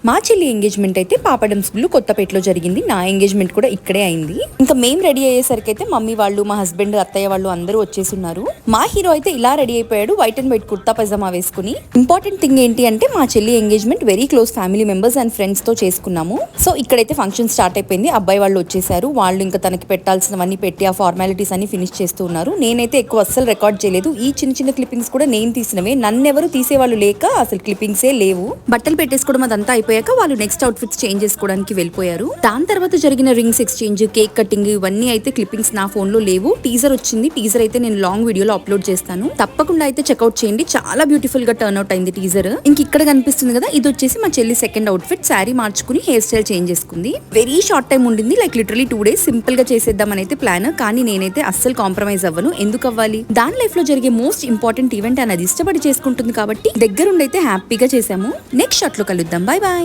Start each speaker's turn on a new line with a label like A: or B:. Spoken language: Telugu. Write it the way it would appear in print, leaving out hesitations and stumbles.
A: మా చెల్లి ఎంగేజ్మెంట్ అయితే పాపడమ్స్ బ్లూ కొత్తపేటలో జరిగింది. నా ఎంగేజ్మెంట్ కూడా ఇక్కడే అయింది. ఇంకా మేము రెడీ అయ్యేసరికి అయితే మమ్మీ వాళ్ళు, మా హస్బెండ్, అత్తయ్య వాళ్ళు అందరూ వచ్చేస్తున్నారు. మా హీరో అయితే ఇలా రెడీ అయిపోయాడు, white and white kurta pyjama వేసుకుని. ఇంపార్టెంట్ థింగ్ ఏంటి అంటే మా చెల్లి engagement very close family members and friends తో చేసుకున్నాము. సో ఇక్కడైతే ఫంక్షన్ స్టార్ట్ అయిపోయింది. అబ్బాయి వాళ్ళు వచ్చేసారు. వాళ్ళు ఇంకా తనకి పెట్టాల్సినవన్నీ పెట్టి ఆ ఫార్మాలిటీస్ అన్ని ఫినిష్ చేస్తూ ఉన్నారు. నేనైతే ఎక్కువ అస్సలు రికార్డ్ చేయలేదు. ఈ చిన్న చిన్న క్లిప్పింగ్స్ కూడా నేను తీసినవే. నన్నెవరు తీసేవాళ్ళు లేక అసలు క్లిప్పింగ్సే లేవు. బట్టలు పెట్టేసుకోవడం అదంతా అయిపోయాక వాళ్ళు నెక్స్ట్ అవుట్ఫిట్స్ చేంజ్ చేసుకోవడానికి వెళ్ళిపోయారు. దాని తర్వాత జరిగిన రింగ్స్ ఎక్స్చేంజ్, కేక్ కటింగ్ ఇవన్నీ అయితే క్లిప్పింగ్స్ నా ఫోన్ లో లేవు. టీజర్ వచ్చింది. టీజర్ అయితే నేను లాంగ్ వీడియోలో అప్లోడ్ చేస్తాను. తప్పకుండా అయితే చెక్అౌట్ చేయండి. చాలా బ్యూటిఫుల్ గా టర్న్ అవుట్ అయింది టీజర్. ఇంక ఇక్కడ కనిపిస్తుంది కదా, ఇది వచ్చేసి మా చెల్లి సెకండ్ అవుట్ఫిట్. శారీ మార్చుకుని హెయిర్ స్టైల్ చేంజ్ చేసుకుంది. వెరీ షార్ట్ టైం ఉండింది. లైక్ లిటరలీ 2 days సింపుల్ గా చేసేద్దామని అయితే ప్లాన్. కానీ నేనైతే అస్సలు కాంప్రమైజ్ అవ్వను. ఎందుకు అవ్వాలి? దాని లైఫ్ లో జరిగే మోస్ట్ ఇంపార్టెంట్ ఈవెంట్ అనేది ఇష్టపడి చేసుకుంటుంది కాబట్టి దగ్గరుండైతే హ్యాపీగా చేసాము. నెక్స్ట్ షాట్ లో కలుద్దాం. Bye bye.